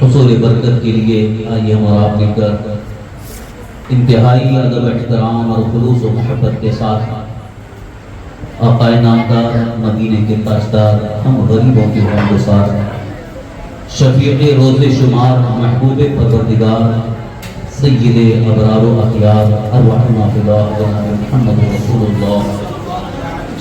حصول برکت کے لیے آئیے ہم اور آپ مل کر انتہائی ادب احترام اور خلوص و محبت کے ساتھ آقا نامدار مدینے کے تاجدار ہم غریبوں کے حمد و ساتھ شفیع روز شمار محبوب پروردگار سید ابرار و اخیار ارواحنا فدا جناب محمد رسول اللہ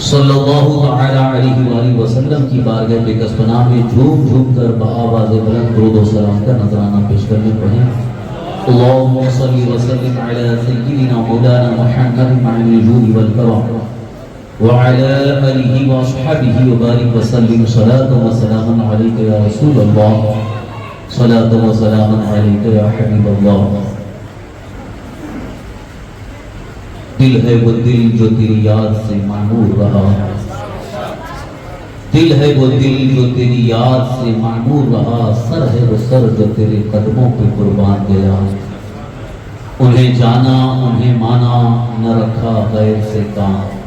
صلی اللہ تعالی علیہ وآلہ وسلم کی بارگاہ بے کس پناہ میں جھوم جھوم کر بآواز بلند درود و سلام کا نذرانہ پیش کرنے پڑھیں اللہم صلی وسلم علی سیدنا مولانا محمد مع الجود والکرم وعلى آله وصحبه وبارك وسلم صلاة وسلام عليك يا رسول الله صلاة وسلام عليك يا حبيب الله دل ہے وہ دل جو تیری یاد سے معمور رہا دل ہے وہ دل جو تیری یاد سے معمور رہا سر ہے وہ سر جو تیرے قدموں پہ قربان گیا انہیں جانا انہیں مانا نہ رکھا غیر سے کام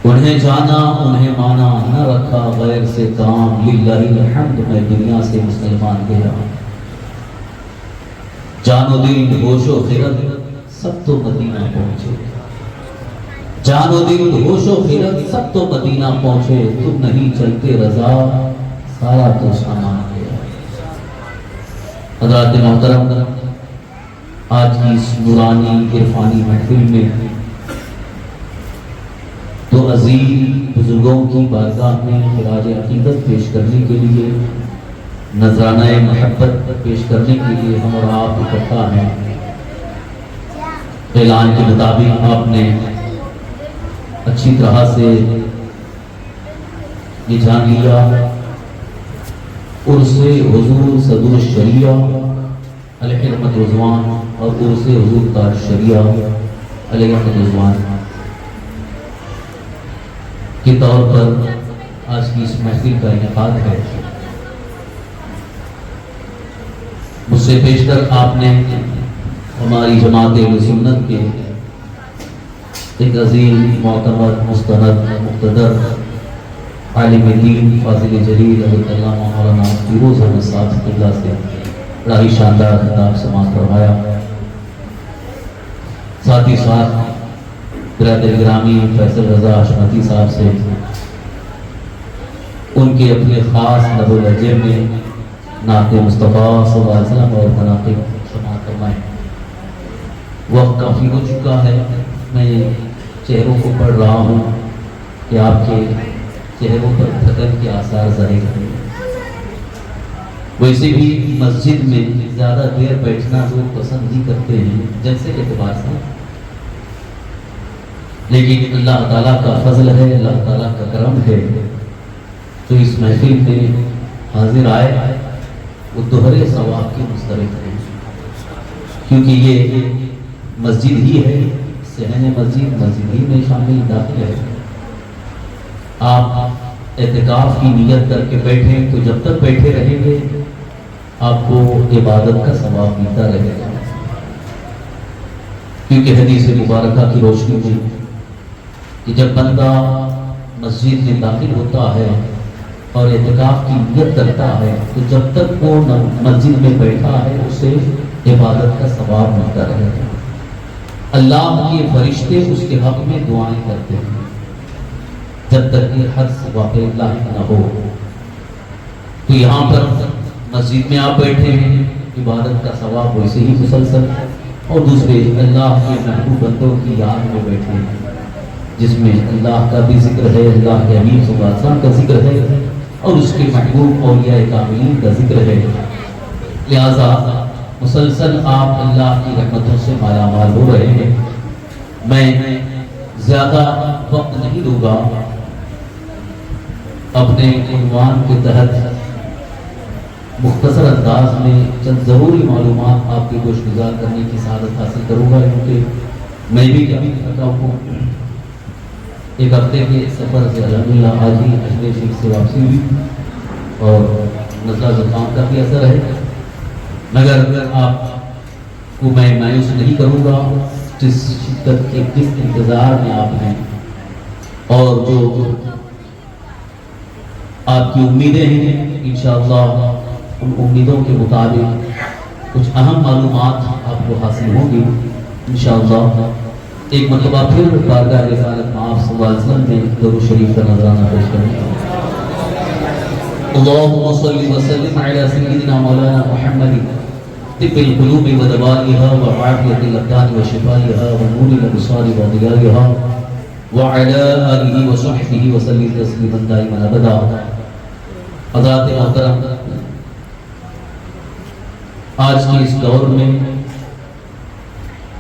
انہیں جانا انہیں مانا نہ رکھا غیر سے کام للہ الحمد میں دنیا سے مسلمان گیا جان و دل ہوش و خرد سب تو مدینہ پہنچے جان و دل ہوش و خرد سب تو مدینہ پہنچے تم نہیں چلتے رضا سارا تو سامان گیا حضرات محترم آج کی اس نورانی عرفانی محفل میں تو عظیم بزرگوں کی بارگاہ میں خراج عقیدت پیش کرنے کے لیے نذرانہ محبت پیش کرنے کے لیے ہم اور آپ اکٹھا ہیں اعلان کے مطابق آپ نے اچھی طرح سے یہ جان لیا عرس حضور صدر الشریعہ علیہ رحمت رضوان اور عرس حضور تاج الشریعہ علیہ رحمت رضوان کے طور پر آج کی اس محفل کا انعقاد ہے مجھ سے پیش کر آپ نے ہماری جماعت اہل سنت کے ایک عظیم معتمد مستند مقتدر عالم دین فاضل جلیل حضرت علامہ مولانا فیروز احمد صاحب قبلہ سے بڑا ہی شاندار خطاب سماعت فرمایا ساتھ ہی ساتھ برادر گرامی فیصل رضا حشمتی صاحب سے ان کے اپنے خاص لب و لہجے میں نعت مصطفیٰ صلی اللہ علیہ وسلم اور مناقب سماعت فرمائیں وقت کافی ہو چکا ہے میں چہروں کو پڑھ رہا ہوں کہ آپ کے چہروں پر تھکن کے آثار ظاہر ہیں ویسے بھی مسجد میں زیادہ دیر بیٹھنا لوگ پسند نہیں کرتے ہیں جیسے اعتبار سے لیکن اللہ تعالیٰ کا فضل ہے اللہ تعالیٰ کا کرم ہے تو اس محفل میں حاضر آئے وہ دوہرے ثواب کی مسترد ہے کیونکہ یہ مسجد ہی ہے صحن مسجد ہی میں شامل داخل ہے آپ اعتکاف کی نیت کر کے بیٹھیں تو جب تک بیٹھے رہیں گے آپ کو عبادت کا ثواب ملتا رہے گا کیونکہ حدیث مبارکہ کی روشنی میں کہ جب بندہ مسجد میں داخل ہوتا ہے اور اعتکاف کی نیت کرتا ہے تو جب تک وہ مسجد میں بیٹھا ہے اسے عبادت کا ثواب ملتا رہے گا اللہ کے فرشتے اس کے حق میں دعائیں کرتے ہیں جب تک یہ حد واقع لاحق نہ ہو تو یہاں پر مسجد میں آپ بیٹھے ہیں عبادت کا ثواب ویسے ہی مسلسل اور دوسرے اللہ کے محبوب بندوں کی یاد میں بیٹھے ہیں جس میں اللہ کا بھی ذکر ہے اللہ کے امین صلی اللہ علیہ وسلم کا ذکر ہے اور اس کے محبوب اولیاء کاملین کا ذکر ہے لہذا مسلسل آپ اللہ کی رحمتوں سے مالا مال ہو رہے ہیں میں زیادہ وقت نہیں دوں گا اپنے عنوان کے تحت مختصر انداز میں چند ضروری معلومات آپ کے گوش گزار کرنے کی سعادت حاصل کروں گا کیونکہ میں بھی کبھی تھکا ہوں ایک ہفتے کے سفر سے الحمدللہ آج ہی اجمیر شریف سے واپسی ہوئی اور نزلہ زکام کا بھی اثر ہے مگر آپ کو میں مایوس نہیں کروں گا جس شدت کے جس انتظار میں آپ ہیں اور جو آپ کی امیدیں ہیں انشاءاللہ ان امیدوں کے مطابق کچھ اہم معلومات آپ کو حاصل ہوں گی انشاءاللہ۔ ایک مرتبہ پھر بارگاہ رسالت میں آپ صلی اللہ علیہ وسلم میں درود شریف کا نذرانہ پیش کریں۔ اللهم صل وسلم على سيدنا مولانا محمد طب القلوب ودوائها وعافية الأبدان وشفائها ونور الأبصار وضيائها وعلى آله وصحبه وسلم تسليما دائما أبدا۔ حضرات محترم، آج کے اس دور میں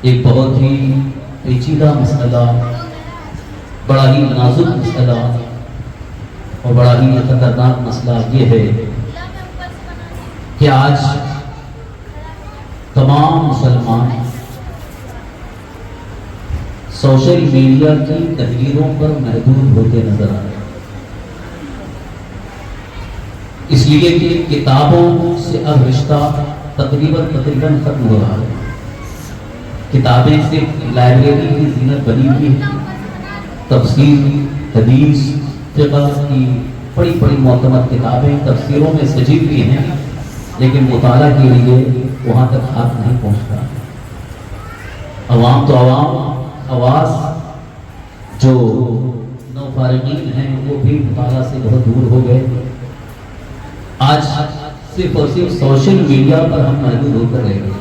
ایک بہت ہی پیچیدہ مسئلہ، بڑا ہی نازک مسئلہ اور بڑا ہی خطرناک مسئلہ یہ ہے کہ آج تمام مسلمان سوشل میڈیا کی تحریروں پر محدود ہوتے نظر آ رہے ہیں، اس لیے کہ کتابوں سے اب رشتہ تقریباً ختم ہو رہا ہے۔ کتابیں صرف لائبریری کی زینت بنی ہوئی ہیں، تفسیر، حدیث، فقہ کی بڑی بڑی معتمد کتابیں تفسیروں میں سجی ہوئی ہیں، لیکن مطالعہ کے لیے وہاں تک ہاتھ نہیں پہنچتا۔ عوام تو عوام، خواص جو نوفارغین ہیں وہ بھی مطالعہ سے بہت دور ہو گئے۔ آج صرف اور صرف سوشل میڈیا پر ہم محدود ہو کر رہ گئے،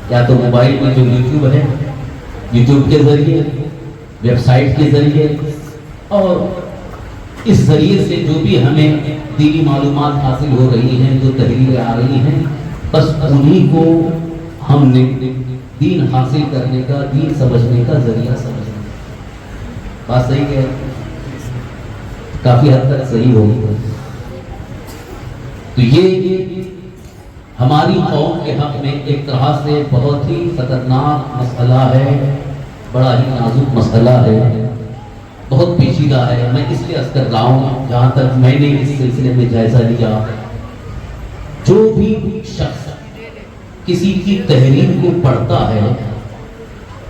یا تو موبائل میں جو یوٹیوب ہے، یوٹیوب کے ذریعے، ویب سائٹ کے ذریعے، اور اس ذریعے سے جو بھی ہمیں دینی معلومات حاصل ہو رہی ہیں، جو تحریریں آ رہی ہیں، بس انہی کو ہم نے دین حاصل کرنے کا، دین سمجھنے کا ذریعہ سمجھنا۔ بات صحیح ہے، کافی حد تک صحیح ہوگی۔ تو یہ ہماری قوم کے حق میں ایک طرح سے بہت ہی خطرناک مسئلہ ہے، بڑا ہی نازک مسئلہ ہے، بہت پیچیدہ ہے۔ میں اس لیے عرض کر رہا ہوں، جہاں تک میں نے اس سلسلے میں جائزہ لیا، جو بھی شخص کسی کی تحریر کو پڑھتا ہے،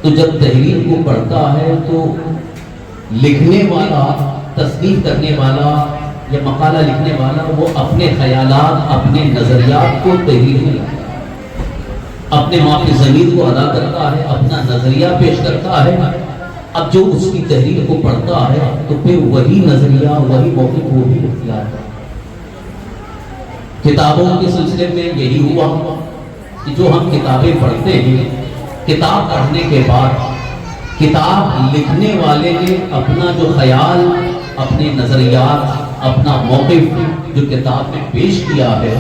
تو جب تحریر کو پڑھتا ہے تو لکھنے والا، تصنیف کرنے والا یا مقالہ لکھنے والا، وہ اپنے خیالات، اپنے نظریات کو تحریر میں لاتا ہے، اپنے معافی ضمیر کو ادا کرتا ہے، اپنا نظریہ پیش کرتا ہے۔ اب جو اس کی تحریر کو پڑھتا ہے تو پھر وہی نظریہ، وہی موقف وہ بھی اختیار کرتا ہے۔ کتابوں کے سلسلے میں یہی ہوا کہ جو ہم کتابیں پڑھتے ہیں، کتاب پڑھنے کے بعد کتاب لکھنے والے نے اپنا جو خیال، اپنے نظریات، اپنا موقف جو کتاب میں پیش کیا ہے،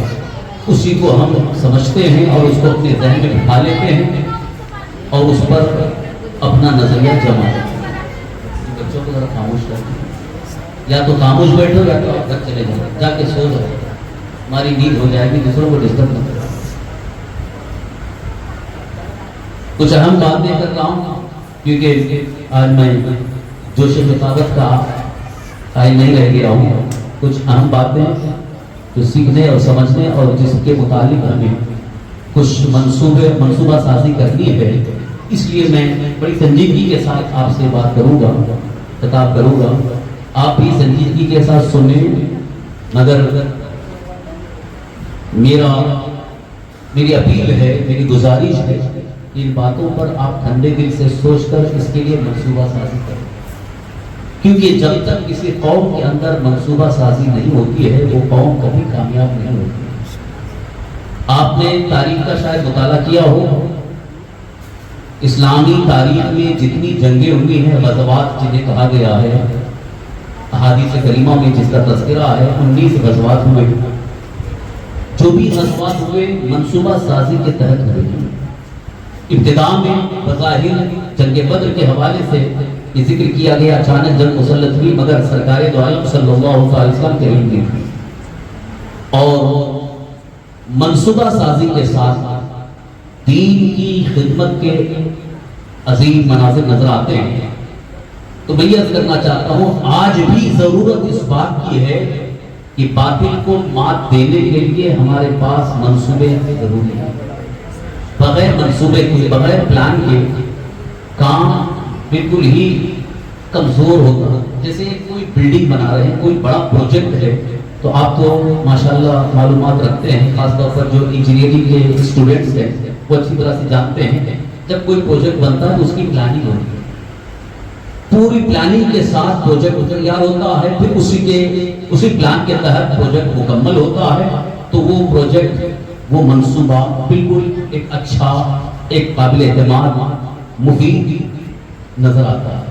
اسی کو ہم سمجھتے ہیں اور اس کو اپنے ذہن میں بٹھا لیتے ہیں اور اس پر اپنا نظریہ جمع کرتے ہیں۔ بچوں کو ذرا خاموش کرتے، یا تو خاموش بیٹھو یا تو آپ گھر چلے جاؤ، جا کے سو جاؤ، ہماری نیند ہو جائے گی، دوسروں کو ڈسٹرب نہ کرو۔ کچھ اہم باتیں کر رہا ہوں کیونکہ آج میں جوش خطابت کا قائل نہیں رہ گیا ہوں۔ کچھ اہم باتیں جو سیکھنے اور سمجھنے اور جس کے متعلق ہمیں کچھ منصوبہ سازی کرنی ہے، اس لیے میں بڑی سنجیدگی کے ساتھ آپ سے بات کروں گا، خطاب کروں گا۔ آپ بھی سنجیدگی کے ساتھ سنیں، مگر میری اپیل ہے، میری گزارش ہے، ان باتوں پر آپ ٹھنڈے دل سے سوچ کر اس کے لیے منصوبہ سازی کریں، کیونکہ جب تک کسی قوم کے اندر منصوبہ سازی نہیں ہوتی ہے، وہ قوم کبھی کامیاب نہیں ہوتی۔ آپ نے تاریخ کا شاید مطالعہ کیا ہو، اسلامی تاریخ میں جتنی جنگیں ہوئی ہیں، غزوات جنہیں کہا گیا ہے، احادیث کریمہ میں جس کا تذکرہ ہے، 19 غزوات ہوئے۔ جو بھی غزوات ہوئے منصوبہ سازی کے تحت ہوئے۔ ابتدا میں بظاہر جنگ بدر کے حوالے سے یہ ذکر کیا گیا، اچانک جنگ مسلط ہوئی، مگر سرکار دو عالم صلی اللہ علیہ وسلم کے علم میں اور منصوبہ سازی کے ساتھ دین کی خدمت کے عظیم مناظر نظر آتے ہیں۔ تو میں یہ عرض کرنا چاہتا ہوں، آج بھی ضرورت اس بات کی ہے کہ باطل کو مات دینے کے لیے ہمارے پاس منصوبے ضروری ہیں۔ بغیر منصوبے کے، بغیر پلان کے کام بالکل ہی کمزور ہوگا۔ جیسے کوئی بلڈنگ بنا رہے ہیں، کوئی بڑا پروجیکٹ ہے، تو آپ تو ماشاءاللہ معلومات رکھتے ہیں، خاص طور پر جو انجینئرنگ کے اسٹوڈنٹس ہیں وہ اچھی طرح سے جانتے ہیں جب کوئی پروجیکٹ بنتا ہے تو اس کی پلاننگ ہوتی ہے، پوری پلاننگ کے ساتھ پروجیکٹ تیار ہوتا ہے، پھر اسی پلان کے تحت پروجیکٹ مکمل ہوتا ہے، تو وہ پروجیکٹ وہ منصوبہ بالکل ایک اچھا، ایک قابل اعتماد، مفید نظر آتا ہے۔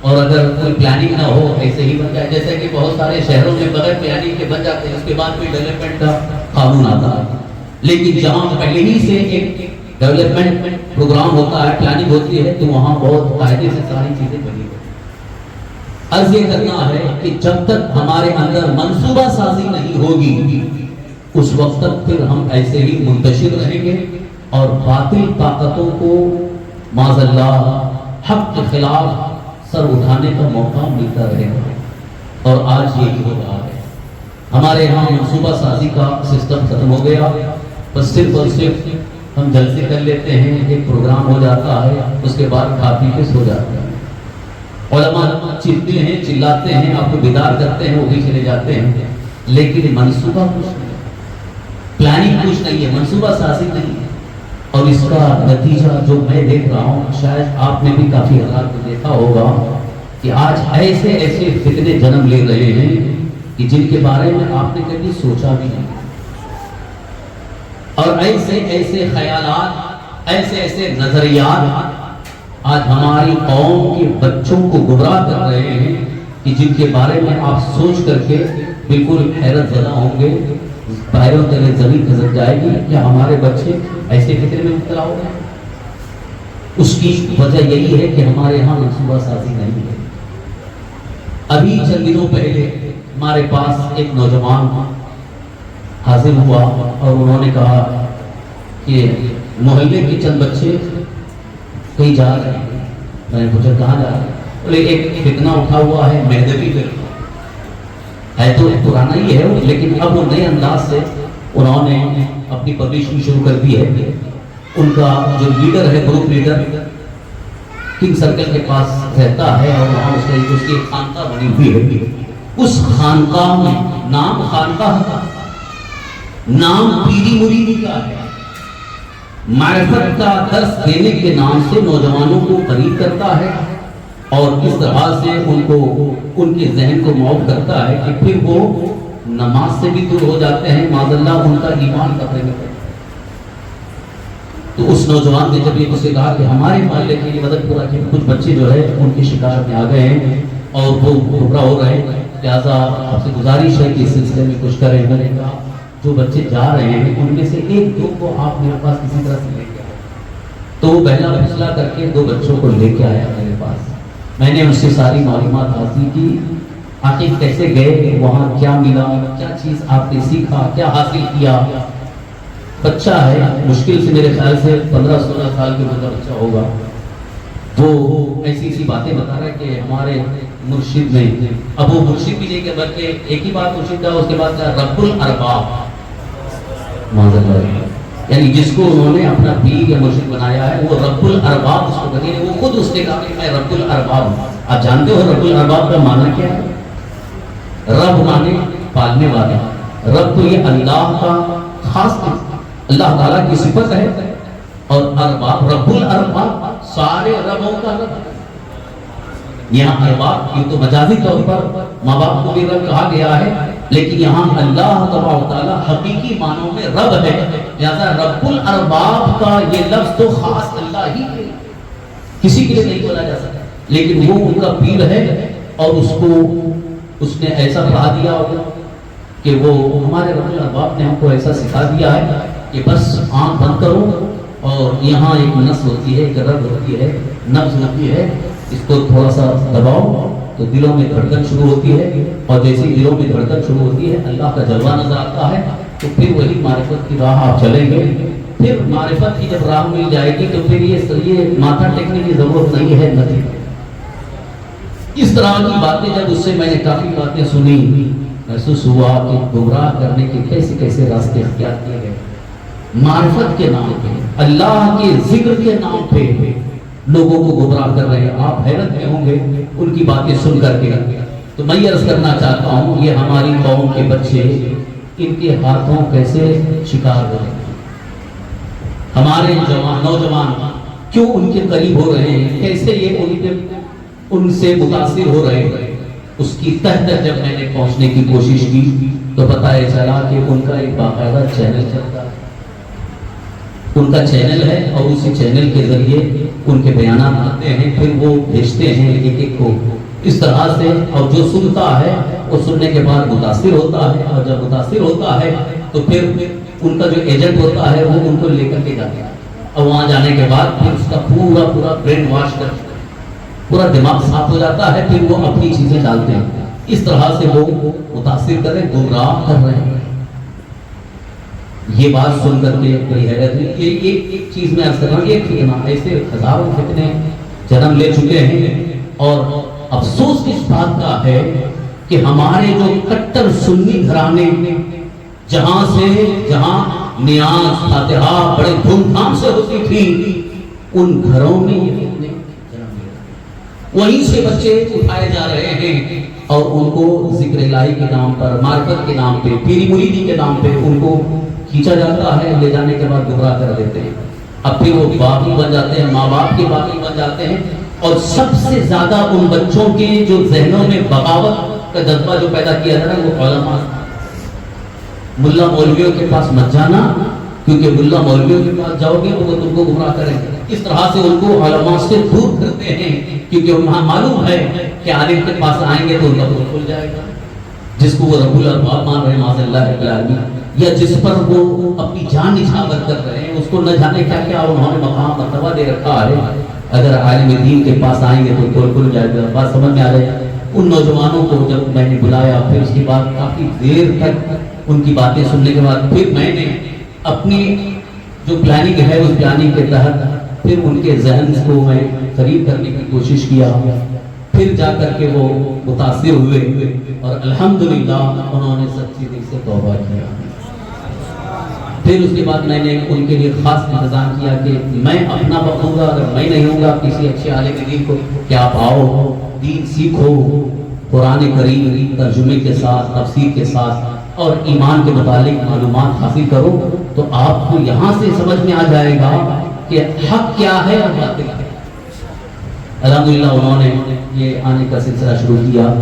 اور اگر کوئی پلاننگ نہ ہو ایسے ہی بن جائے، جیسے کہ بہت سارے شہروں میں بغیر پلاننگ کے بن جاتے ہیں، اس کے بعد کوئی ڈیولپمنٹ کا قانون آتا ہے، لیکن جہاں پہلے ہی سے ایک ڈیولپمنٹ پروگرام ہوتا ہے، پلاننگ ہوتی ہے، تو وہاں بہت قاعدے سے ساری چیزیں بنی ہوئی۔ عرض یہ کرنا ہے کہ جب تک ہمارے اندر منصوبہ سازی نہیں ہوگی اس وقت تک پھر ہم ایسے ہی منتشر رہیں گے اور باطل طاقتوں کو معاذ اللہ حق کے خلاف سر اٹھانے کا موقع ملتا رہے گا، اور آج یہی ہو رہا ہے۔ ہمارے یہاں منصوبہ سازی کا سسٹم ختم ہو گیا، بس صرف اور صرف ہم جلسے کر لیتے ہیں، ایک پروگرام ہو جاتا ہے، اس کے بعد کھا پی کے سو جاتے ہیں، علماء چیختے ہیں، چلاتے ہیں، آپ کو بیدار کرتے ہیں، وہ بھی چلے جاتے ہیں، لیکن منصوبہ کچھ نہیں، پلاننگ کچھ نہیں ہے، منصوبہ سازی نہیں ہے۔ اور اس کا نتیجہ جو میں دیکھ رہا ہوں، شاید آپ نے بھی کافی حالات کو دیکھا ہوگا کہ آج ایسے ایسے فتنے جنم لے رہے ہیں کہ جن کے بارے میں آپ نے کبھی سوچا بھی نہیں، اور ایسے ایسے خیالات، ایسے ایسے نظریات آج ہماری قوم کے بچوں کو گمراہ کر رہے ہیں کہ جن کے بارے میں آپ سوچ کر کے بالکل حیرت زدہ ہوں گے، پیروں تلے زمین کھسک جائے گی کہ ہمارے بچے ایسے فکر میں مبتلا ہو گئے۔ اس کی وجہ یہی ہے کہ ہمارے یہاں منصوبہ سازی نہیں ہے۔ ابھی چند دنوں پہلے ہمارے پاس ایک نوجوان حاضر ہوا اور انہوں نے کہا کہ محلے کے چند بچے کہیں جا رہے ہیں۔ میں نے پوچھا کہاں جا رہے ہیں؟ بولے ایک فتنہ اٹھا ہوا ہے، مہدوی فرقہ ہے، تو پرانا ہی ہے لیکن اب وہ نئے انداز سے انہوں نے اپنی پبلشنگ شروع کر دی ہے۔ ان کا جو لیڈر ہے، گروپ لیڈر، کنگ سرکل کے پاس رہتا ہے اور وہاں اس کی ایک خانقاہ بنی ہوئی ہے۔ اس خانقاہ میں نام خانقاہ کا، نام پیری مریدی کا ہے، معرفت کا درس دینے کے نام سے نوجوانوں کو قریب کرتا ہے اور اس طرح سے ان کو ان کے ذہن کو معاف کرتا ہے کہ پھر وہ نماز سے بھی دور ہو جاتے ہیں، معاذ اللہ ان کا ایمان خطرے میں ہے۔ تو اس نوجوان نے جب یہ مجھ سے کہا کہ ہمارے محلے کے لیے مدد پورا کے کچھ بچے جو ہے ان کی شکایت میں آ گئے ہیں اور وہ گھبراہ ہو رہے ہیں، لہٰذا آپ سے گزارش ہے کہ اس سلسلے میں کچھ کریں۔ میں نے کہا جو بچے جا رہے ہیں ان میں سے ایک دو کو آپ میرے پاس کسی طرح سے لے کے آئے۔ تو وہ بہلا فیصلہ کر کے دو بچوں کو لے کے آیا میرے پاس۔ میں نے ان سے ساری معلومات حاصل کی، آخر کیسے گئے وہاں، کیا ملا، کیا چیز آپ نے سیکھا، کیا حاصل کیا۔ بچہ ہے مشکل سے میرے خیال سے 15-16 سال کے عمر کا بچہ ہوگا، وہ ایسی ایسی باتیں بتا رہا ہے کہ ہمارے مرشد نے، اب وہ مرشد بھی نہیں کہ بلکہ ایک ہی بات مرشد کا، اس کے بعد کہا رب الارباب، یعنی جس کو انہوں نے اپنا پیر یا مرشد بنایا ہے وہ رب الارباب اس کو کہتے ہیں۔ وہ خود اس نے کہا کہ میں رب الارباب ہوں۔ آپ جانتے ہو رب الارباب کا معنی کیا ہے؟ رب مانے پالنے والا، رب تو یہ اللہ کا خاص اللہ تعالیٰ کی صفت ہے، اور ارباب رب الارباب سارے ربوں کا رب۔ یہاں ارباب یہ تو مجازی طور پر ماں باپ کو بھی رب کہا گیا ہے، لیکن یہاں اللہ تبارک و تعالیٰ حقیقی معنوں میں رب ہے، لہذا رب الارباب کا یہ لفظ تو خاص اللہ ہی ہے، کسی کے لیے نہیں بولا جا سکتا، لیکن وہ ان کا پیر ہے اور اس نے ایسا پڑھا دیا ہوگا کہ وہ ہمارے رب الارباب نے ہم کو ایسا سکھا دیا ہے کہ بس آنکھ بند کرو اور یہاں ایک نس ہوتی ہے، ایک رگ ہوتی ہے، نبض ہوتی ہے، اس کو تھوڑا سا دباؤ تو دلوں میں دھڑکن شروع ہوتی ہے، اور جیسی دلوں میں دھڑکن شروع ہوتی ہے اللہ کا جلوہ نظر آتا ہے، تو پھر وہی معرفت کی راہ آپ چلیں گے۔ پھر معرفت کی جب راہ مل جائے گی تو پھر یہ ماتھا ٹیکنے کی ضرورت نہیں ہے، نہیں۔ اس طرح کی باتیں جب اس سے میں نے کافی باتیں سنی، محسوس ہوا کہ گمراہ کرنے کے کیسے کیسے راستے اختیار کیے گئے، معرفت کے نام پہ، اللہ کے ذکر کے نام پہ لوگوں کو گمراہ کر رہے ہیں۔ آپ حیرت میں ہوں گے ان کی باتیں سن کر کے تو میں یہ عرض کرنا چاہتا ہوں یہ ہماری قوم کے بچے ان کے ہاتھوں کیسے شکار ہو رہے ہیں، ہمارے نوجوان کیوں ان کے قریب ہو رہے ہیں، کیسے یہ ان سے متاثر ہو رہے ہیں۔ اس کی تہ تک جب میں نے پہنچنے کی کوشش کی تو پتہ چلا کہ ان کا ایک باقاعدہ چینل چلتا ہے، ان کا چینل ہے اور اسی چینل کے ذریعے ان کے بیانات آتے ہیں، پھر وہ بھیجتے ہیں ایک ایک کو اس طرح سے، اور جو سنتا ہے وہ سننے کے بعد متاثر ہوتا ہے، اور جب متاثر ہوتا ہے تو پھر ان کا جو ایجنٹ ہوتا ہے وہ ان کو لے کر کے جاتا ہے، اور وہاں جانے کے بعد پھر اس کا پورا برین واش کر پورا دماغ صاف ہو جاتا ہے، پھر وہ اپنی چیزیں ڈالتے ہیں، اس طرح سے وہ متاثر کر رہے، گمراہ کر رہے ہیں۔ یہ بات سن کر کے بڑی حیرت ہے۔ یہ ایک چیز میں عرض کر رہا ہوں، ایک فتنہ، ایسے ہزاروں فتنے جنم لے چکے ہیں، اور افسوس اس بات کا ہے کہ ہمارے جو کٹر سنی گھرانے جہاں نیاز فاتحہ بڑے دھوم دھام سے ہوتی تھی، ان گھروں میں یہ فتنے جنم لے رہے ہیں، وہیں سے بچے اٹھائے جا رہے ہیں، اور ان کو ذکر الہی کے نام پر، معرفت کے نام پہ، پیری مریدی کے نام پہ ان کو کھینچا جاتا ہے، لے جانے کے بعد گمراہ کر دیتے ہیں۔ اب پھر وہ باغی بن جاتے ہیں، ماں باپ کے باغی بن جاتے ہیں، اور سب سے زیادہ ان بچوں کے جو ذہنوں میں بغاوت کا جذبہ جو پیدا کیا جا رہا ہے وہ علماء، ملا مولویوں کے پاس مت جانا، کیونکہ ملا مولویوں کے پاس جاؤ گے تو وہ تم کو گمراہ کریں گے۔ اس طرح سے ان کو علماء سے دور کرتے ہیں، کیونکہ وہاں معلوم ہے کہ عالم کے پاس آئیں گے تو ان کا دل کھل جائے گا، جس کو وہ رب الارباب مان رہے ہیں معاذ اللہ رب العالمین، یا جس پر وہ اپنی جان نچھاور کر رہے ہیں، اس کو نہ جانے کیا کیا انہوں نے مقام مرتبہ دے رکھا ہے، اگر عالم دین کے پاس آئیں گے تو دل کھل جائے گا۔ بات سمجھ میں آ رہی ہے؟ ان نوجوانوں کو جب میں نے بلایا، پھر اس کے بعد کافی دیر تک ان کی باتیں سننے کے بعد پھر میں نے اپنی جو پلاننگ ہے اس پلاننگ کے تحت پھر ان کے ذہن کو میں قریب کرنے کی کوشش کیا، پھر جا کر کے وہ متاثر ہوئے، اور الحمدللہ انہوں نے سچی دل سے توبہ کیا۔ پھر اس کے بعد میں نے ان کے لیے خاص انتظام کیا کہ میں اپنا وقت ہوں گا، اگر میں نہیں ہوں گا کسی اچھے عالم دین کو کہ آپ آؤ، دین سیکھو، قرآن کریم ترجمے کے ساتھ، تفسیر کے ساتھ، اور ایمان کے متعلق معلومات حاصل کرو، تو آپ کو یہاں سے سمجھ میں آ جائے گا کہ حق کیا ہے اور باطل کیا ہے۔ الحمدللہ انہوں نے یہ آنے کا سلسلہ شروع کیا۔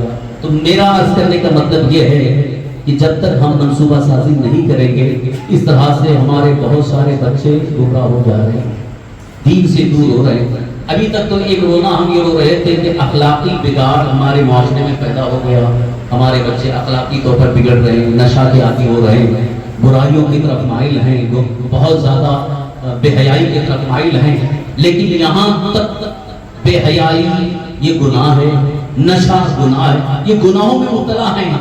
تو میرا عرض کرنے کا مطلب یہ ہے کہ جب تک ہم منصوبہ سازی نہیں کریں گے، اس طرح سے ہمارے بہت سارے بچے گمراہ ہو جا رہے ہیں، دین سے دور ہو رہے ہیں۔ ابھی تک تو ایک رونا ہم یہ رو رہے تھے کہ اخلاقی بگاڑ ہمارے معاشرے میں پیدا ہو گیا، ہمارے بچے اخلاقی طور پر بگڑ رہے ہیں، نشہ کے عادی ہو رہے ہیں، برائیوں کی طرف مائل ہیں، بہت زیادہ بے حیائی کی طرف مائل ہیں۔ لیکن یہاں تک بے حیائی یہ گناہ ہے، نشہ گناہ ہے، یہ گناہوں میں مبتلا ہیں،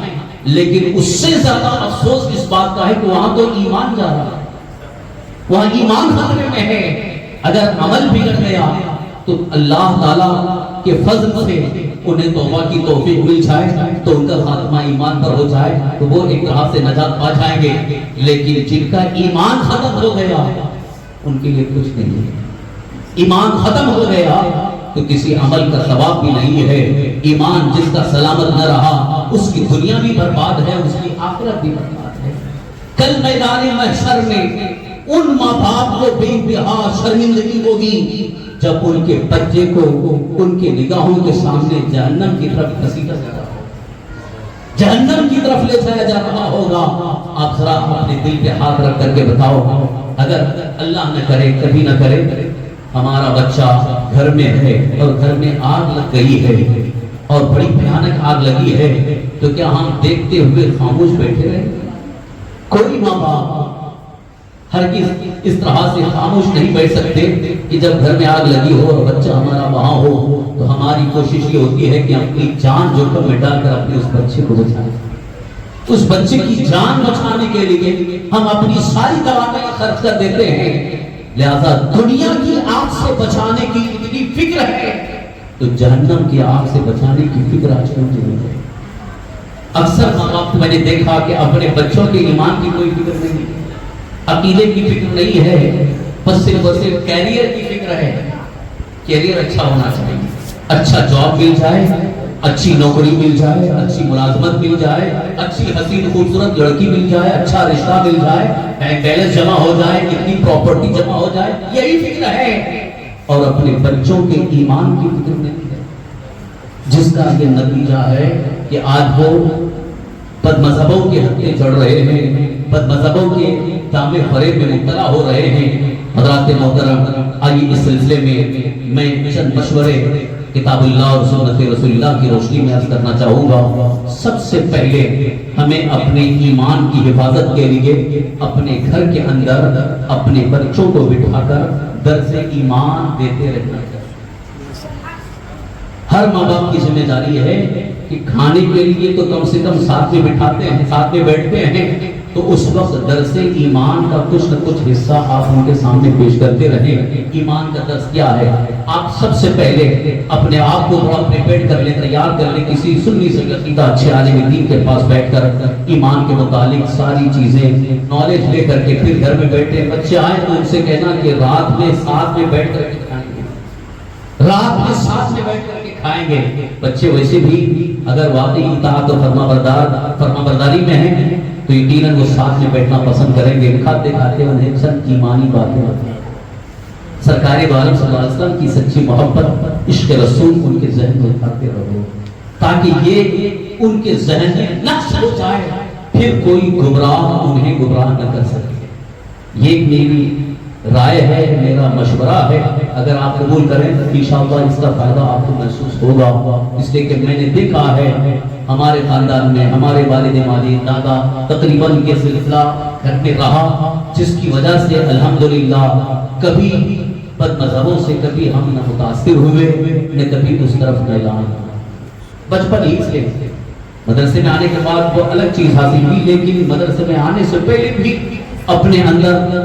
لیکن اس سے زیادہ افسوس اس بات کا ہے کہ وہاں تو ایمان جا رہا ہے، وہاں ایمان خطرے میں ہے۔ اگر عمل بگڑ گیا تو اللہ تعالیٰ کے فضل سے انہیں توبہ کی توفیق مل جائے تو ان کا خاتمہ ایمان پر ہو جائے تو وہ ایک طرح سے نجات پا جائیں گے، لیکن جن کا ایمان ختم ہو گیا ان کے لیے کچھ نہیں ہے۔ ایمان ختم ہو گیا تو کسی عمل کا ثواب بھی نہیں ہے۔ ایمان جس کا سلامت نہ رہا اس کی دنیا بھی برباد ہے، اس کی آخرت بھی برباد ہے۔ کل میدان محشر میں ان ماں باپ کو بے انتہا شرمندگی ہوگی جب ان کے بچے کو ان کے نگاہوں کے سامنے جہنم کی طرف گھسیٹا جا رہا ہوگا، جہنم کی طرف لے جایا جا رہا ہوگا۔ آپ ذرا اپنے دل پہ ہاتھ رکھ کر کے بتاؤ، اگر اللہ نہ کرے کبھی نہ کرے ہمارا بچہ گھر میں ہے اور گھر میں آگ لگ گئی ہے اور بڑی بھیانک آگ لگی ہے، تو کیا ہم دیکھتے ہوئے خاموش بیٹھے رہے؟ کوئی ماں باپ ہرگز اس طرح سے خاموش نہیں بیٹھ سکتے کہ جب گھر میں آگ لگی ہو اور بچہ ہمارا وہاں ہو تو ہماری کوشش یہ ہوتی ہے کہ اپنی جان جوخم میں ڈال کر اپنے اس بچے کو بچائیں۔ اس بچے کی جان بچانے کے لیے ہم اپنی ساری توانائی خرچ کر دیتے ہیں، لہذا دنیا کی آگ سے بچانے کی اتنی فکر ہے تو جہنم کی آگ سے بچانے کی فکر آج کل نہیں ہے۔ اکثر ماں باپ کو میں نے دیکھا کہ اپنے بچوں کے ایمان کی کوئی فکر نہیں ہے، عقیدے کی فکر نہیں ہے، بس صرف کیریئر کی فکر ہے۔ کیریئر اچھا ہونا چاہیے، اچھا جاب مل جائے، اچھی نوکری مل جائے، اچھی ملازمت مل جائے، اچھی حسین خوبصورت لڑکی مل جائے، اچھا رشتہ مل جائے، بینک بیلنس جمع ہو جائے، کتنی پراپرٹی جمع ہو جائے، یہی فکر ہے، اور اپنے بچوں کے ایمان کی فکر نہیں ہے، جس کا یہ نتیجہ ہے کہ آج وہ بد مذہبوں کے ہتھے چڑھ رہے ہیں، بد مذہبوں کے دامے فریب میں مبتلا ہو رہے ہیں۔ حضرات محترم، آئیے اس سلسلے میں چند مشورے کتاب اللہ اور سنت رسول اللہ کی روشنی میں عرض کرنا چاہوں گا۔ سب سے پہلے ہمیں اپنے ایمان کی حفاظت کے لیے اپنے گھر کے اندر اپنے بچوں کو بٹھا کر درس ایمان دیتے رہنا چاہیے۔ ہر ماں باپ کی ذمہ داری ہے کہ کھانے کے لیے تو کم سے کم ساتھ میں بٹھاتے ہیں، ساتھ میں بیٹھتے ہیں، تو اس وقت درس ایمان کا کچھ نہ کچھ حصہ آپ ان کے سامنے پیش کرتے رہیں۔ ایمان کا درس کیا ہے؟ آپ سب سے پہلے اپنے آپ کو تھوڑا پریپیئر کر لیں، تیار کر لیں، کسی سنی سے عقیدہ اچھے عالم دین کے پاس بیٹھ کر ایمان کے متعلق ساری چیزیں نالج لے کر کے پھر گھر میں بیٹھے۔ بچے آئیں تو ان سے کہنا کہ رات میں ساتھ میں بیٹھ کر کے کھائیں گے، رات میں ساتھ میں بیٹھ کر کے کھائیں گے۔ بچے ویسے بھی اگر واقعی اطاعت و فرما برداری میں ہیں تو یقیناً وہ ساتھ میں بیٹھنا پسند کریں گے۔ کھاتے کھاتے انہیں چند ایمانی باتیں ہوتی ہیں، سرکار دو عالم صلی اللہ علیہ وسلم کی سچی محبت، عشق رسول ان کے ذہن میں اتارتے رہو، تاکہ یہ ان کے ذہن میں نقش ہو جائے، پھر کوئی گمراہ انہیں گمراہ نہ کر سکے۔ یہ میری رائے ہے، میرا مشورہ ہے، اگر آپ قبول کریں تو انشاءاللہ اس کا فائدہ آپ کو محسوس ہوگا، اس لیے کہ میں نے دیکھا ہے ہمارے خاندان میں ہمارے والد ماجد دادا تقریباً یہ سلسلہ گھر میں رہا، جس کی وجہ سے الحمدللہ کبھی بد مذہبوں سے کبھی ہم نہ متاثر ہوئے، نہ کبھی اس طرف میلان۔ بچپن ہی سے مدرسے میں آنے کے بعد وہ الگ چیز حاصل ہوئی، لیکن مدرسے میں آنے سے پہلے بھی اپنے اندر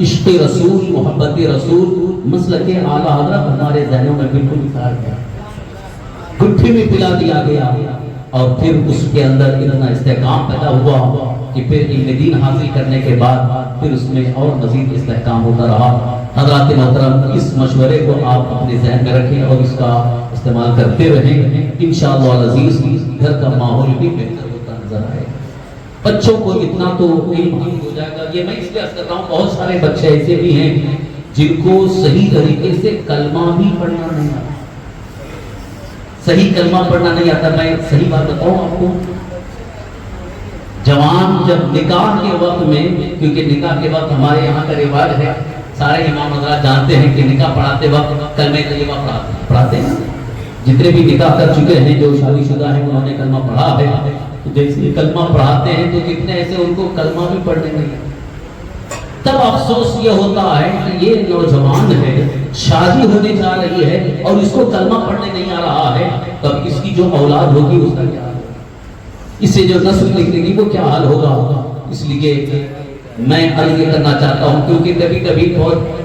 عشق رسول، محبت رسول، مسلک اعلیٰ حضرت ہمارے ذہنوں میں بالکل اتار گیا، گٹھی میں پلا دیا گیا، اور پھر اس کے اندر اتنا استحکام پیدا ہوا کہ پھر علم دین حاصل کرنے کے بعد پھر اس میں اور مزید استحکام ہوتا رہا۔ حضرات محترم، اس مشورے کو آپ اپنے ذہن میں رکھیں اور اس کا استعمال کرتے رہیں، انشاءاللہ العزیز گھر کا ماحول بھی بہتر ہوتا نظر آئے۔ بچوں کو اتنا تو علم حاصل ہو جائے گا، یہ میں اس لیے عرض کر رہا ہوں، بہت سارے بچے ایسے بھی ہیں جن کو صحیح طریقے سے کلمہ بھی پڑھنا نہیں آتا، صحیح کلمہ پڑھنا نہیں آتا۔ میں صحیح بات بتاؤں آپ کو، جوان جب نکاح کے وقت میں، کیونکہ نکاح کے وقت ہمارے یہاں کا رواج ہے، سارے امام حضرات جانتے ہیں کہ نکاح پڑھاتے وقت کلمہ طیبہ پڑھاتے ہیں۔ جتنے بھی نکاح کر چکے ہیں، جو شادی شدہ ہیں، انہوں نے کلمہ پڑھا ہے، تو جیسے کلمہ پڑھاتے ہیں تو کتنے ایسے ان کو کلمہ بھی پڑھنے نہیں آتا۔ تب افسوس یہ ہوتا ہے کہ یہ نوجوان ہے، شادی ہونے جا رہی ہے اور اس کو کلمہ پڑھنے نہیں آ رہا ہے، تب اس کی جو اولاد ہوگی اس کا کیا حال ہوگا، اس سے جو نسل نکلے گی وہ کیا حال ہوگا۔ اس لیے میں عرض یہ کرنا چاہتا ہوں، کیونکہ کبھی کبھی بہت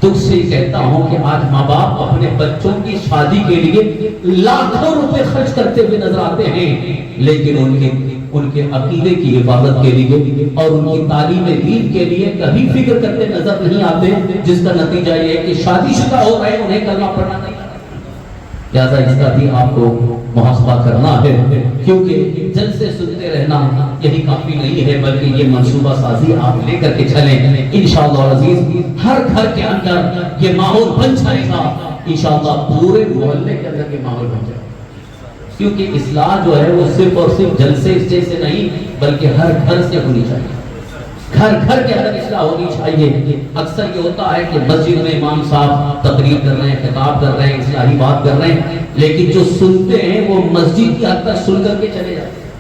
دکھ سے کہتا ہوں کہ آج ماں باپ اپنے بچوں کی شادی کے لیے لاکھوں روپے خرچ کرتے ہوئے نظر آتے ہیں، لیکن ان کے عقیدے کی حفاظت کے لیے اور ان کی تعلیم دین کے لیے کبھی فکر کرتے نظر نہیں آتے، جس کا نتیجہ یہ ہے کہ شادی شدہ ہو رہے ہیں، انہیں کلمہ پڑھنا نہیں آتا۔ لہٰذا اس کا بھی آپ کو محاسبہ کرنا ہے، کیونکہ جلسے سنتے رہنا یہی کافی نہیں ہے، بلکہ یہ منصوبہ سازی آپ لے کر کے چلیں۔ انشاءاللہ العزیز ہر گھر کے اندر یہ ماحول بن جائے گا، انشاءاللہ پورے محلے کے اندر یہ ماحول بن جائے گا، کیونکہ اصلاح جو ہے وہ صرف اور صرف جلسے سے نہیں بلکہ ہر گھر سے ہونی چاہیے، گھر گھر کے اندر اصلاح ہونی چاہیے۔ اکثر یہ ہوتا ہے کہ مسجد میں امام صاحب تقریر کر رہے ہیں، خطاب کر رہے ہیں، اصلاحی بات کر رہے ہیں، لیکن جو سنتے ہیں وہ مسجد کی حد تک سن کر کے چلے جاتے ہیں،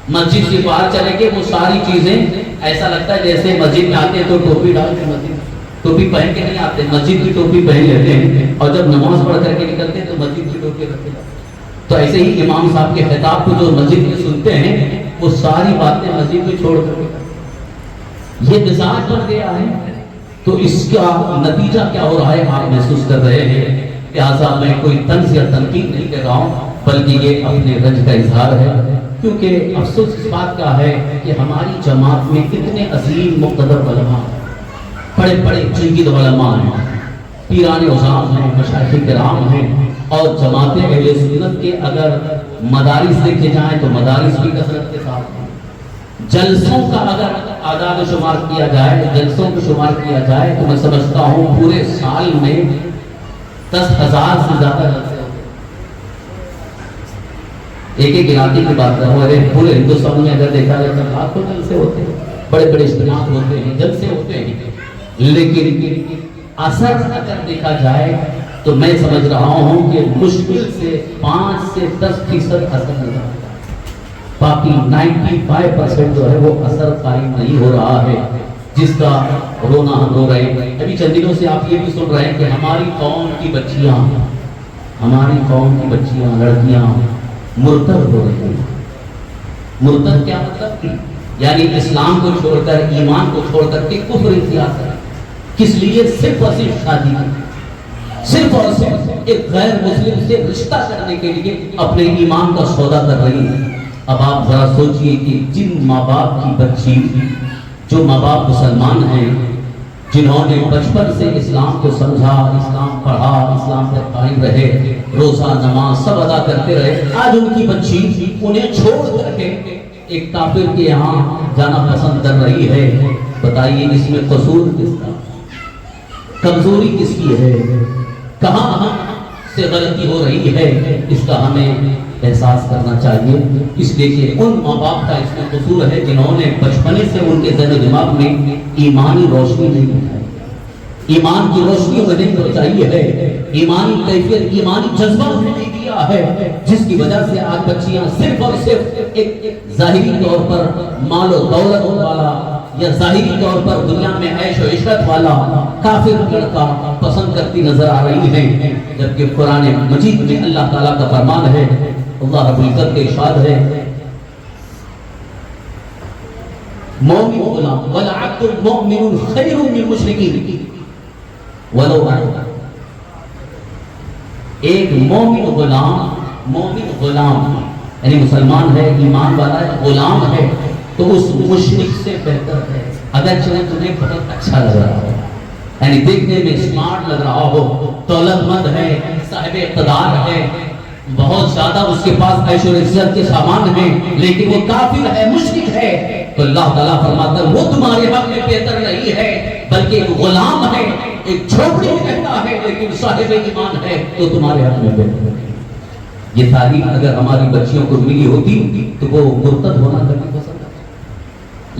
مسجد کے باہر چلے گے وہ ساری چیزیں ایسا لگتا ہے جیسے مسجد میں آتے ہیں تو ٹوپی ڈال کے، مسجد ٹوپی پہن کے نہیں آتے، مسجد کی ٹوپی پہن لیتے ہیں، اور جب نماز پڑھ کر کے نکلتے ہیں تو مسجد کی ٹوپی رکھتے ہیں۔ تو ایسے ہی امام صاحب کے خطاب کو جو مسجد میں سنتے ہیں وہ ساری باتیں مسجد میں چھوڑ کر یہ مزاج بن گیا ہے، تو اس کا نتیجہ کیا ہو رہا ہے آپ محسوس کر رہے ہیں۔ لہٰذا میں کوئی طنز یا تنقید نہیں کر رہا ہوں، بلکہ یہ اپنے رنج کا اظہار ہے، کیونکہ افسوس اس بات کا ہے کہ ہماری جماعت میں اتنے عظیم مقتدر علماء، بڑے بڑے جنگید علماء ہیں، پیران عظام ہیں، مشائخ کرام ہیں، اور جماعت اہل سنت کے اگر مدارس دیکھے جائیں تو مدارس بھی کثرت کے ساتھ ہیں۔ جلسوں کا اگر آداد و شمار کیا جائے، جلسوں کو شمار کیا جائے تو میں سمجھتا ہوں پورے سال میں 10,000 سے زیادہ جلسے ہوتے ہیں۔ ایک ایک گناتی کی بات کروں، ارے پورے ہندوستان میں اگر دیکھا جائے تو لاکھوں جلسے ہوتے ہیں، بڑے بڑے اجتماع ہوتے ہیں، جلسے ہوتے ہیں، لیکن اثر اگر دیکھا جائے تو میں سمجھ رہا ہوں کہ مشکل سے 5 سے 10% اثر نظر آتا ہے، باقی 95% جو ہے وہ اثر قائم نہیں ہو رہا ہے، جس کا رونا ہم رو رہے ہیں۔ ابھی چند دنوں سے آپ یہ بھی سن رہے ہیں کہ ہماری قوم کی بچیاں لڑکیاں مرتد ہو رہی ہیں۔ مرتد کیا مطلب؟ یعنی اسلام کو چھوڑ کر، ایمان کو چھوڑ کر کے کفر اختیار کریں۔ کس لیے؟ صرف اور صرف شادی کی، صرف اور صرف ایک غیر مسلم سے رشتہ کرنے کے لیے اپنے ایمان کا سودا کر رہی ہیں۔ اب آپ ذرا سوچئے کہ جن ماں باپ کی بچی، جو ماں باپ مسلمان ہیں، جنہوں نے بچپن سے اسلام کو سمجھا، اسلام پڑھا، اسلام پر قائم رہے، روزہ نماز سب ادا کرتے رہے، آج ان کی بچی انہیں چھوڑ کر کے ایک کافر کے یہاں جانا پسند کر رہی ہے۔ بتائیے اس میں قصور کس کا، کمزوری کس کی ہے، کہاں سے غلطی ہو رہی ہے؟ اس کا ہمیں احساس کرنا چاہیے، اس لیے کہ ان ماں باپ کا اس میں قصور ہے جنہوں نے بچپنے سے ان کے ذہن و دماغ میں ایمانی روشنی نہیں دکھائی، ایمان کی روشنی انہیں نہیں پہنچائی ہے، ایمانی کیفیت، ایمانی جذبہ انہیں نہیں دیا ہے، جس کی وجہ سے آج بچیاں صرف اور صرف ایک ظاہری طور پر مال و دولت والا یا ظاہری طور پر دنیا میں عیش و عشرت والا کافر لڑکا پسند کرتی نظر آ رہی ہیں، جبکہ قرآن مجید میں اللہ تعالیٰ کا فرمان ہے، اللہ رب العزت کے ارشاد ہے، مومن غلام وَلَعَبْدٌ مُؤْمِنٌ خَيْرٌ مِّن مُشْرِكٍ وَلَوْ أَعْجَبَكَ۔ ایک مومن غلام یعنی مسلمان ہے، ایمان والا ہے، غلام ہے، تو اس مشرک سے بہتر ہے، اگر تمہیں بہت اچھا لگ رہا ہو، یعنی دیکھنے میں اسمارٹ لگ رہا ہو، دولت مند ہے، صاحب اقتدار ہے، بہت زیادہ اس کے پاس عیش و عزت کے سامان ہیں، لیکن وہ کافر ہے، مشرک ہے، تو اللہ تعالیٰ فرماتا ہے وہ تمہارے حق میں بہتر نہیں ہے، بلکہ ایک غلام ہے، ایک جھوپڑی میں رہتا ہے، لیکن صاحب ایمان ہے تو تمہارے حق میں بہتر ہے۔ یہ تعلیم اگر ہماری بچیوں کو ملی ہوتی تو وہ مرتد ہونا کبھی پسند نہیں۔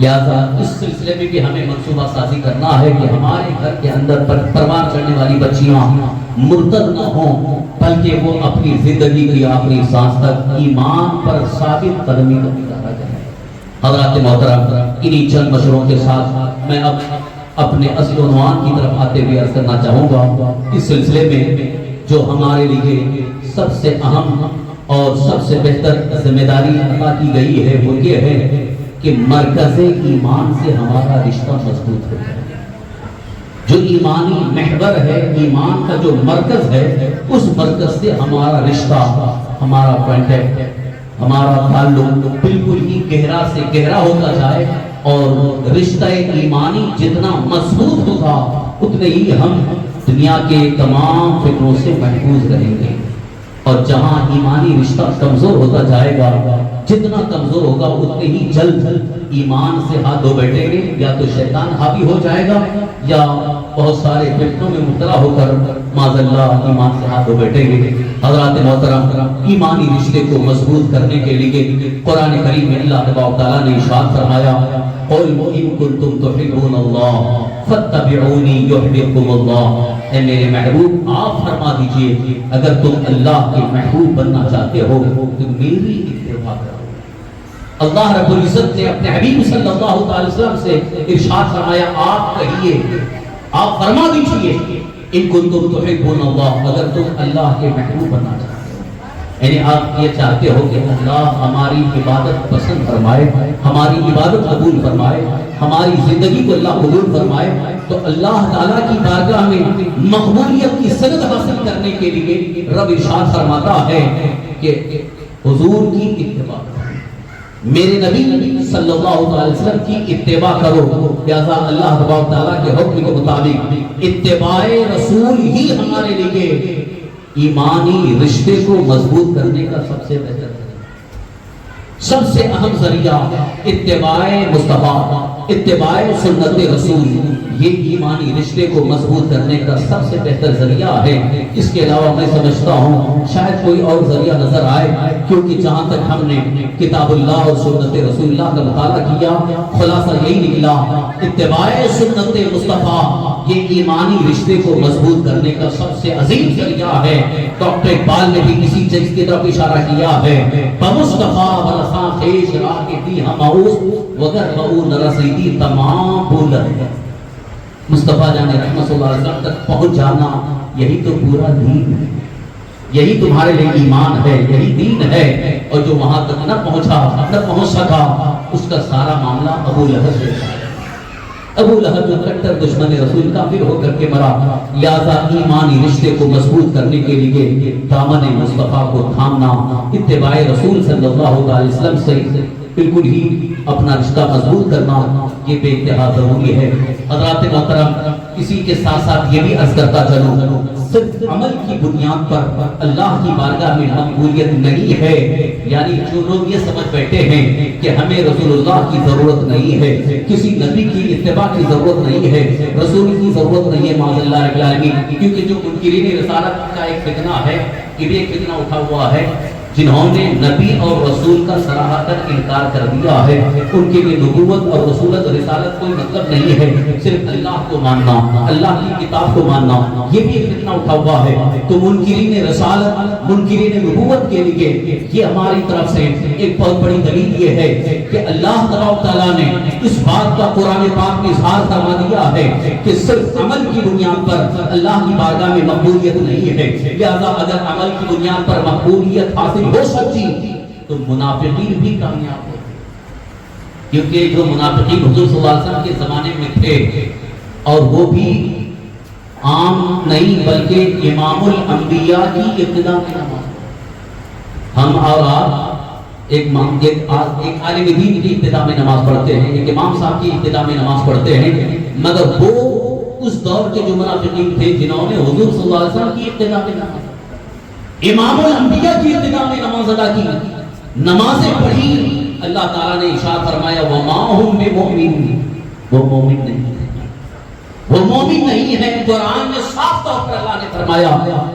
لہذا اس سلسلے میں بھی ہمیں منصوبہ سازی کرنا ہے کہ ہمارے گھر کے اندر پروان چڑھنے والی بچیاں مرتد نہ ہوں، بلکہ وہ اپنی زندگی کی آخری سانس تک ایمان پر ثابت قدمی کا مظاہرہ کریں۔ حضرات محترم، انہی چند مشوروں کے ساتھ میں اب اپنے اصل عنوان کی طرف آتے ہوئے عرض کرنا چاہوں گا۔ اس سلسلے میں جو ہمارے لیے سب سے اہم اور سب سے بہتر ذمہ داری عطا کی گئی ہے وہ یہ ہے کہ مرکز ایمان سے ہمارا رشتہ مضبوط ہو جائے۔ جو ایمانی محور ہے، ایمان کا جو مرکز ہے، اس مرکز سے ہمارا رشتہ، ہمارا کانٹیکٹ، ہمارا تعلق بالکل ہی گہرا سے گہرا ہوتا جائے، اور رشتہ ایمانی جتنا مضبوط ہوگا اتنے ہی ہم دنیا کے تمام فتنوں سے محفوظ رہیں گے، اور جہاں ایمانی رشتہ کمزور ہوتا جائے گا، جتنا کمزور ہوگا اتنے ہی جلد ایمان سے ہاتھ دھو بیٹھیں گے، یا تو شیطان حاوی ہو جائے گا یا بہت سارے فتنوں میں مبتلا ہو کر معاذ اللہ ایمان سے ہاتھ دھو بیٹھیں گے۔ حضرات محترم، ایمانی رشتے کو مضبوط کرنے کے لیے قرآن کریم میں اللہ تبارک و تعالیٰ نے ارشاد فرمایا، قُلْ إِن كُنتُمْ تُحِبُّونَ اللَّهَ فَاتَّبِعُونِي يُحْبِبْكُمُ اللَّهُ۔ اے میرے محبوب، آپ فرما دیجئے اگر تم اللہ کے محبوب بننا چاہتے ہو تو میری اتباع کرو۔ اللہ رب العزت نے اپنے حبیب صلی اللہ علیہ وسلم سے ارشاد فرمایا، آپ کہیے، آپ فرما دیجئے، ان کنتم تحبون اللہ، اگر تم اللہ کے محبوب بننا چاہتے ہو، یعنی آپ یہ چاہتے ہو کہ اللہ ہماری عبادت پسند فرمائے، ہماری عبادت قبول فرمائے، ہماری زندگی کو اللہ قبول فرمائے، تو اللہ تعالیٰ کی بارگاہ میں مقبولیت کی سند حاصل کرنے کے لیے رب ارشاد فرماتا ہے کہ حضور کی اتباع کرو، میرے نبی صلی اللہ علیہ وسلم کی اتباع کرو۔ لہذا اللہ تبارک و تعالیٰ کے حکم کے مطابق اتباع رسول ہی ہمارے لیے ایمانی رشتے کو مضبوط کرنے کا سب سے بہتر ہے۔ سب سے اہم ذریعہ اتباع مصطفیٰ، اتباع سنت رسول، یہ ایمانی رشتے کو مضبوط کرنے کا سب سے بہتر ذریعہ ہے۔ اس کے علاوہ میں سمجھتا ہوں شاید کوئی اور ذریعہ نظر آئے، کیونکہ جہاں تک ہم نے کتاب اللہ اور سنت رسول اللہ کا مطالعہ کیا، خلاصہ یہی نکلا اتباع سنت مصطفیٰ یہ ایمانی رشتے کو مضبوط کرنے کا سب سے عظیم ذریعہ ہے۔ ڈاکٹر اقبال نے بھی اسی چیز کی طرف اشارہ کیا ہے، بمصطفیٰ ورثاں خیش راہ کے دی ہماؤس وگر بہو نرسیدی تمام بولر۔ مصطفیٰ جان رحمت صلی اللہ علیہ وسلم تک پہنچ جانا یہی تو پورا دین ہے، یہی تمہارے لیے ایمان ہے، یہی دین ہے۔ اور جو وہاں تک نہ پہنچ سکا اس کا سارا معاملہ ابو لہب ہے۔ ابو لہب جو کٹر دشمن رسول کافر ہو کر کے مرا، لہذا ایمانی رشتے کو مضبوط کرنے کے لیے دامن مصطفیٰ کو تھامنا، اتباع رسول صلی اللہ علیہ وسلم سے بالکل ہی اپنا رشتہ مضبوط کرنا یہ بے انتہا ضروری ہے۔ حضرات محترم، اسی کے ساتھ ساتھ یہ بھی عرض کرتا چلوں، صرف عمل کی بنیاد پر اللہ کی بارگاہ میں مقبولیت نہیں ہے۔ یعنی جو لوگ یہ سمجھ بیٹھے ہیں کہ ہمیں رسول اللہ کی ضرورت نہیں ہے، کسی نبی کی اتباع کی ضرورت نہیں ہے، رسول کی ضرورت نہیں ہے، معاذ اللہ رب العالمین، کیونکہ جو منکرین رسالت کا ایک فتنہ ہے، یہ بھی ایک فتنہ اٹھا ہوا ہے، جنہوں نے نبی اور رسول کا صراحتاً انکار کر دیا ہے۔ ان کے لیے نبوت اور رسولت اور رسالت کوئی مطلب نہیں ہے، صرف اللہ کو ماننا، اللہ کی کتاب کو ماننا، یہ بھی ایک فتنہ اٹھا ہوا ہے۔ تو منکرین رسالت، منکرین نبوت کے لیے یہ ہماری طرف سے ایک بہت بڑی دلیل یہ ہے کہ اللہ تعالیٰ نے اس بات کا قرآن پاک میں اظہار فرما دیا ہے کہ صرف عمل کی بنیاد پر اللہ کی بارگاہ میں مقبولیت نہیں ہے۔ لہذا اگر عمل کی بنیاد پر مقبولیت حاصل ہو سکتی تو منافقین بھی کامیاب ہوتے، کیونکہ جو منافقین حضور صلی اللہ علیہ وسلم کے زمانے میں تھے، اور وہ بھی عام نہیں بلکہ امام الانبیاء کی ابتدا میں نماز، ہم اور آپ ایک عالم دین کی ابتدا میں نماز پڑھتے ہیں، ایک امام صاحب کی ابتدا میں نماز پڑھتے ہیں، مگر وہ اس دور کے جو منافقین تھے جنہوں نے حضور صلی اللہ علیہ وسلم کی ابتدا میں نماز، امام الانبیاء کی ابتدا میں نماز ادا کی، نمازیں پڑھی، اللہ تعالیٰ نے ارشاد فرمایا وَمَا هُمْ بِمُؤْمِنِينَ، وہ مومن نہیں ہے، وہ مومن نہیں ہے۔ قرآن میں صاف طور پر اللہ نے فرمایا۔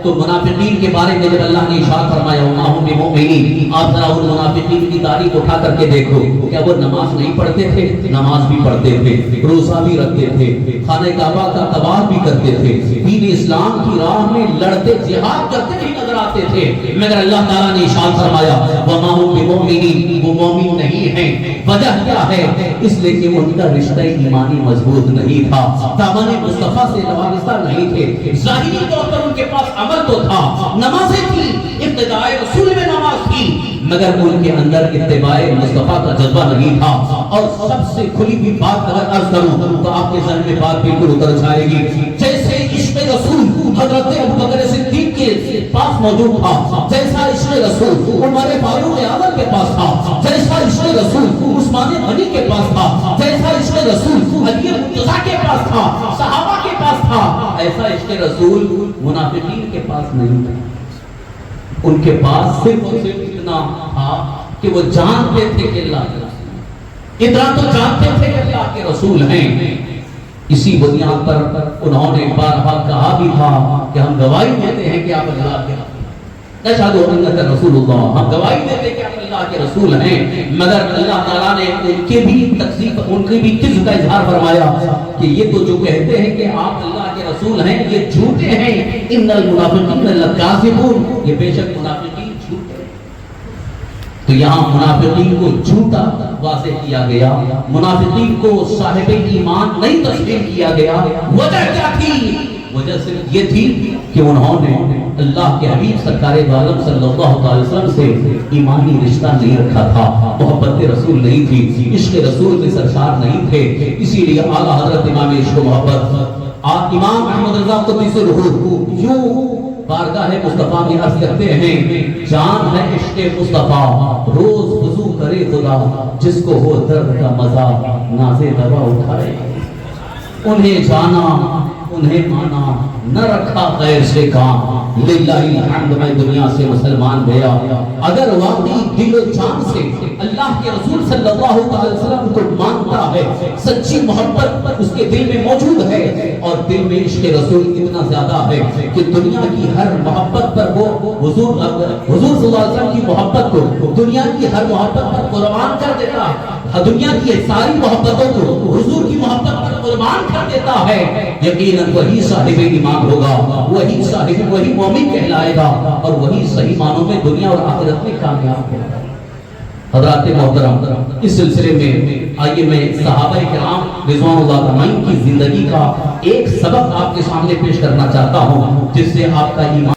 تو منافقین کے بارے میں جب اللہ نے ارشاد فرمایا وَمَا هُمْ بِمُؤْمِنِينَ، آپ ذرا ان منافقین کی تاریخ اٹھا کر کے دیکھو، کیا وہ نماز نہیں پڑھتے تھے؟ نماز بھی پڑھتے تھے، روزہ بھی رکھتے تھے، خانہ کعبہ کا طواف بھی کرتے تھے، دین اسلام کی راہ میں لڑتے جہاد کرتے بھی نظر آتے تھے، مگر اللہ تعالیٰ نے ارشاد فرمایا وَمَا هُمْ بِمُؤْمِنِينَ، وہ مومن نہیں ہیں۔ وجہ کیا ہے؟ اس لیے کہ ان کا رشتہ ایمانی مضبوط نہیں تھا، دامن مصطفیٰ سے وابستہ نہیں تھے۔ ظاہری طور پر ان کے پاس عمل تو تھا، نمازیں تھی، ابتداء رسول میں نماز تھی، مگر ان کے اندر اتباع مصطفیٰ کا جذبہ نہیں تھا۔ اور سب سے کھلی بھی بات اگر عرض کروں تو آپ کے ذہن میں بات بالکل اتر جائے گی، جیسے عشق رسول حضرت ابوبکر صدیق کے پاس موجود تھا، جیسا عشق رسول عمر فاروق اعظم کے پاس تھا، جیسا عشق رسول عثمان غنی کے پاس تھا، جیسا عشق رسول علی مرتضیٰ کے پاس تھا، صحابہ کے پاس تھا، ایسا عشق رسول منافقین کے پاس نہیں تھا۔ ان کے پاس صرف اتنا تھا کہ وہ جانتے تھے کہ اللہ کے رسول، اتنا تو جانتے تھے کہ اللہ کے رسول ہیں۔ اسی بنیاد پر انہوں نے بارہا کہا بھی تھا کہ ہم گواہی دیتے ہیں کہ آپ اللہ کے رسول، نشہد انک رسول اللہ، ہم گواہی دیتے ہیں کہ آپ اللہ کے رسول ہیں۔ مگر اللہ تعالیٰ نے ان کے بھی تکذیب، ان کے بھی کذب کا اظہار فرمایا کہ یہ تو جو کہتے ہیں کہ آپ اللہ کے رسول ہیں یہ جھوٹے ہیں، ان المنافقین لکاذبون، یہ بے شک منافقین جھوٹے ہیں۔ تو یہاں منافقین کو جھوٹا واضح کیا گیا، منافقین کو صاحب ایمان نہیں تسلیم کیا گیا۔ وجہ کیا تھی؟ وجہ صرف یہ تھی کہ انہوں نے اللہ کے حبیب سرکار دو عالم صلی اللہ علیہ وسلم سے ایمانی رشتہ نہیں رکھا تھا، محبت رسول نہیں تھی، عشق رسول میں سرشار نہیں تھے۔ اسی لیے اعلیٰ حضرت امام عشق و محبت امام احمد رضا قدس الروح یوں بارگاہ مصطفیٰ میں عرض کرتے ہیں، جان ہے عشق مصطفیٰ روز وضو کرے خدا، جس کو ہو درد کا مزہ ناز دوا اٹھائے۔ انہیں جانا، انہیں مانا نہ رکھا غیر سے کام، للہ الحمد میں دنیا سے مسلمان گیا۔ اگر واقعی دل و جان سے اللہ کے رسول صلی اللہ علیہ وسلم کو مانتا ہے، سچی محبت اس کے دل میں موجود ہے، اور دل میں عشق رسول اتنا زیادہ ہے کہ دنیا کی ہر محبت پر وہ حضور صلی اللہ علیہ وسلم کی محبت کو دنیا کی ہر محبت پر قربان کر دیتا ہے، دنیا کی ساری محبتوں کو حضور کی محبت پر قربان کر دیتا ہے۔ یقیناً وہی صاحب ایمان ہوگا، وہی مومن کہلائے گا، اور وہی صحیح معنوں میں دنیا اور آخرت میں کامیاب ہوگا۔ حضرات محترم، اس سلسلے میں آئیے میں صحابہ کرام رضوان اللہ علیہم کی زندگی کا ایک سبق آپ کے سامنے پیش کرنا چاہتا ہوں، جس سے آپ کا ایمان